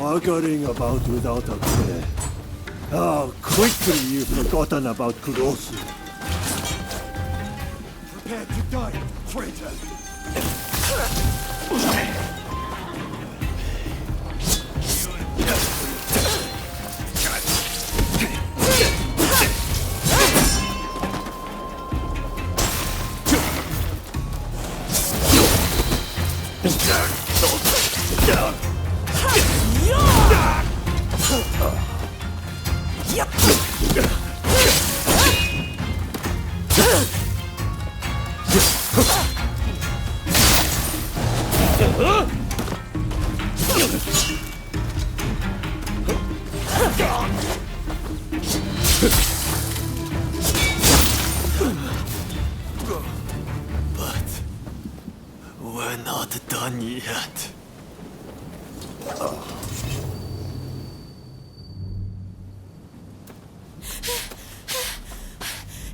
Staggering about without a care. How quickly you've forgotten about Kurosu. Prepare to die, traitor! But we're not done yet.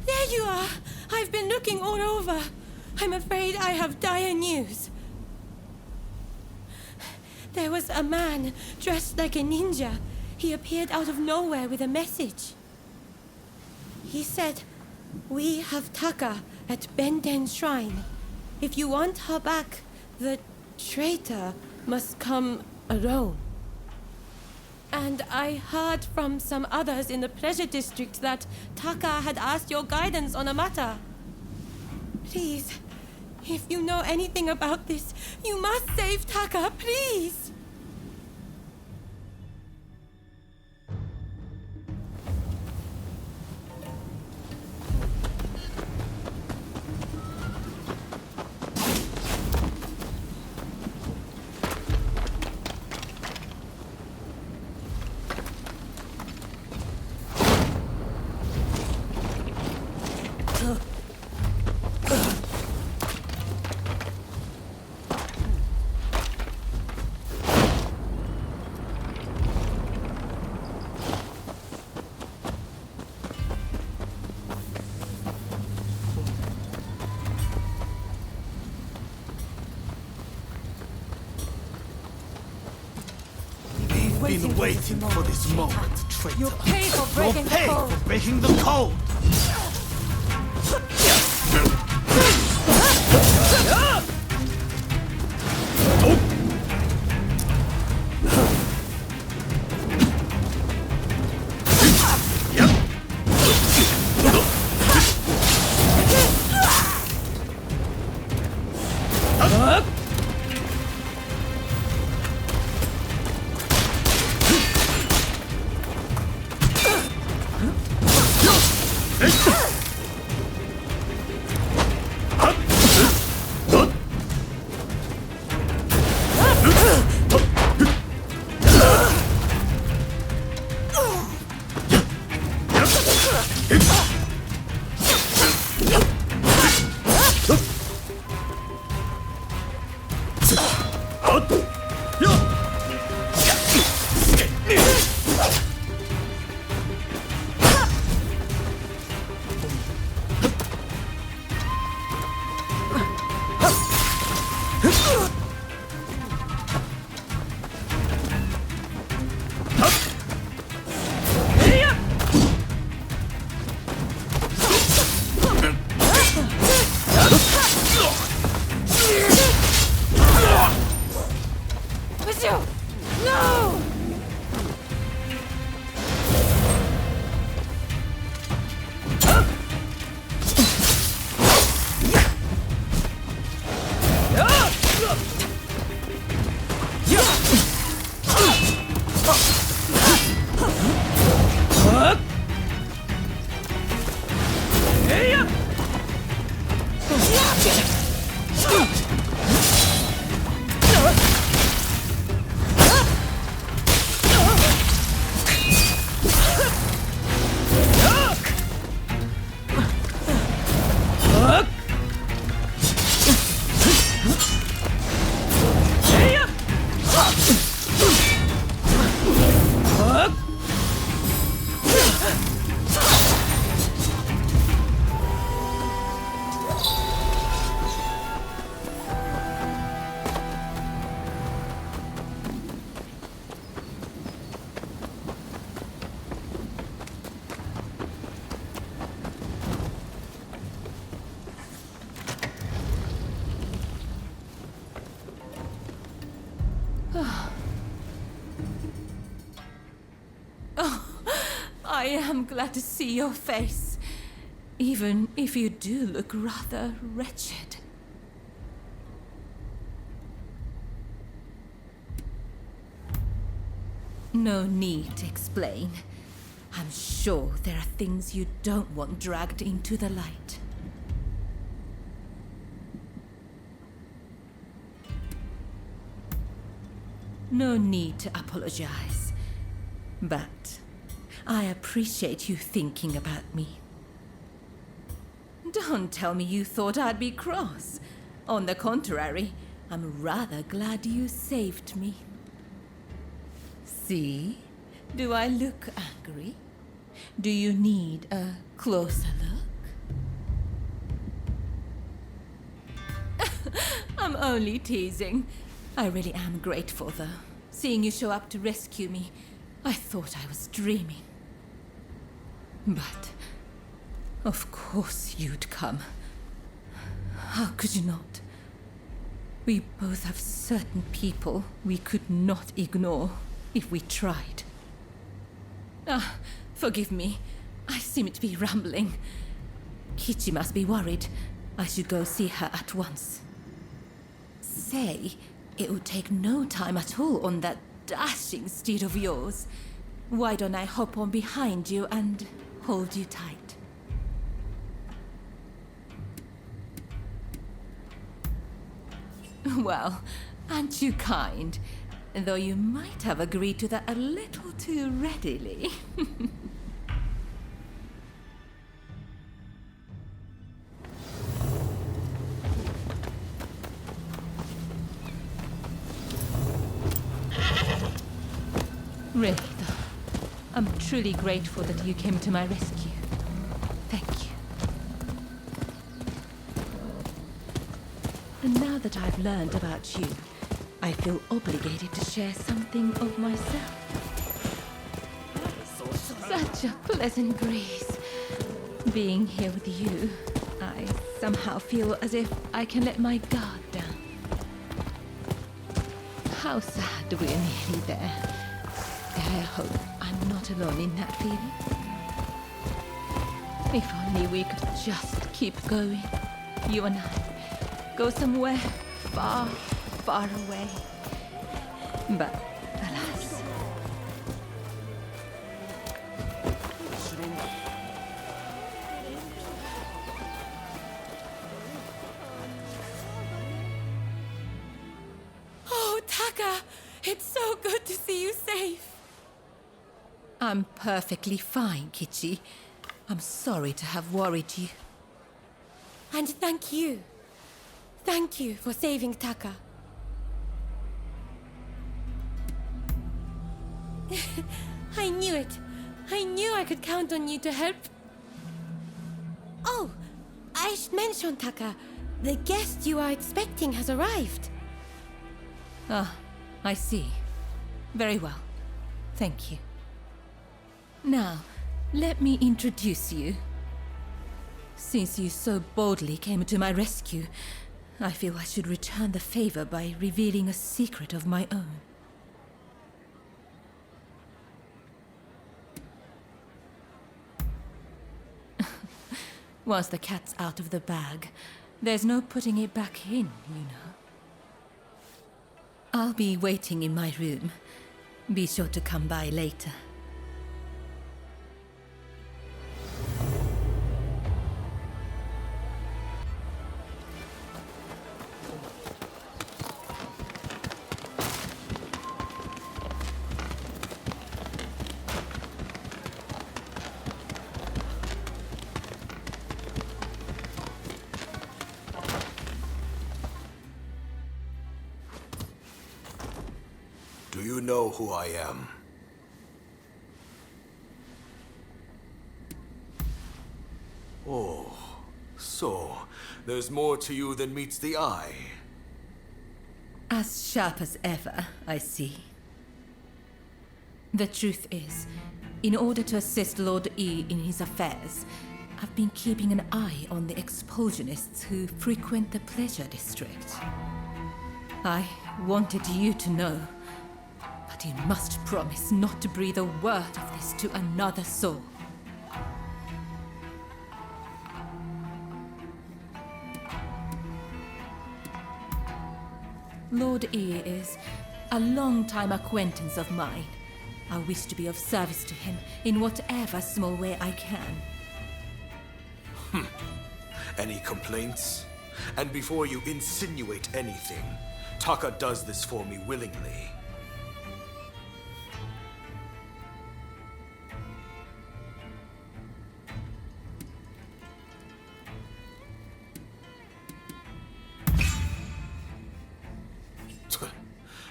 There you are! I've been looking all over. I'm afraid I have dire news. There was a man dressed like a ninja. He appeared out of nowhere with a message. He said, "We have Taka at Benden Shrine. If you want her back, the traitor must come alone." And I heard from some others in the Pleasure District that Taka had asked your guidance on a matter. Please, if you know anything about this, you must save Taka, please! Been waiting for this moment, traitor. You'll pay for breaking the You'll pay code. for breaking the code! I am glad to see your face, even if you do look rather wretched. No need to explain. I'm sure there are things you don't want dragged into the light. No need to apologize. But I appreciate you thinking about me. Don't tell me you thought I'd be cross. On the contrary, I'm rather glad you saved me. See? Do I look angry? Do you need a closer look? I'm only teasing. I really am grateful, though. Seeing you show up to rescue me, I thought I was dreaming. But, of course you'd come. How could you not? We both have certain people we could not ignore if we tried. Ah, forgive me. I seem to be rambling. Kichi must be worried. I should go see her at once. Say, it would take no time at all on that dashing steed of yours. Why don't I hop on behind you and hold you tight? Well, aren't you kind? Though you might have agreed to that a little too readily. Really, though, I'm truly grateful that you came to my rescue. Thank you. And now that I've learned about you, I feel obligated to share something of myself. Such a pleasant breeze. Being here with you, I somehow feel as if I can let my guard down. How sad we're nearly there. I hope I'm not alone in that feeling. If only we could just keep going, you and I. Go somewhere far, far away. But alas. Oh, Taka! It's so good to see you safe. I'm perfectly fine, Kichi. I'm sorry to have worried you. And thank you. Thank you for saving Taka. I knew it. I knew I could count on you to help. Oh, I should mention, Taka. The guest you are expecting has arrived. Ah, I see. Very well. Thank you. Now, let me introduce you. Since you so boldly came to my rescue, I feel I should return the favor by revealing a secret of my own. Once the cat's out of the bag, there's no putting it back in, you know. I'll be waiting in my room. Be sure to come by later. Do you know who I am? Oh, so there's more to you than meets the eye. As sharp as ever, I see. The truth is, in order to assist Lord E in his affairs, I've been keeping an eye on the expulsionists who frequent the Pleasure District. I wanted you to know, But you must promise not to breathe a word of this to another soul. Lord E is a long-time acquaintance of mine. I wish to be of service to him in whatever small way I can. Any complaints? And before you insinuate anything, Taka does this for me willingly.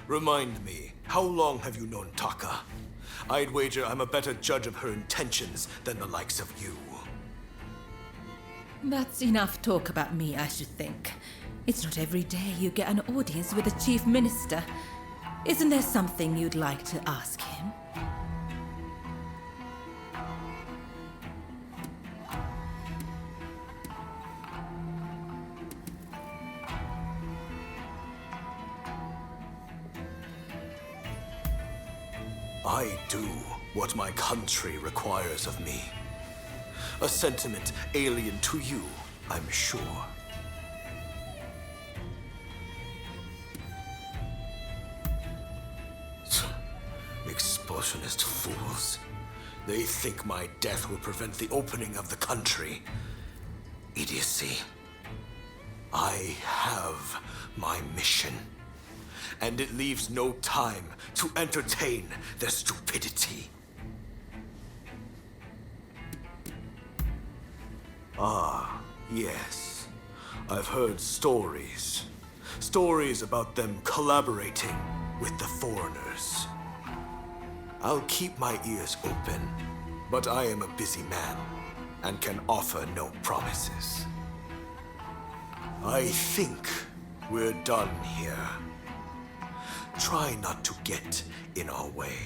Remind me, how long have you known Taka? I'd wager I'm a better judge of her intentions than the likes of you. That's enough talk about me, I should think. It's not every day you get an audience with the Chief Minister. Isn't there something you'd like to ask him? I do what my country requires of me. A sentiment alien to you, I'm sure. Expulsionist fools. They think my death will prevent the opening of the country. Idiocy. I have my mission. And it leaves no time to entertain their stupidity. Ah, yes. I've heard stories. Stories about them collaborating with the foreigners. I'll keep my ears open, but I am a busy man and can offer no promises. I think we're done here. Try not to get in our way.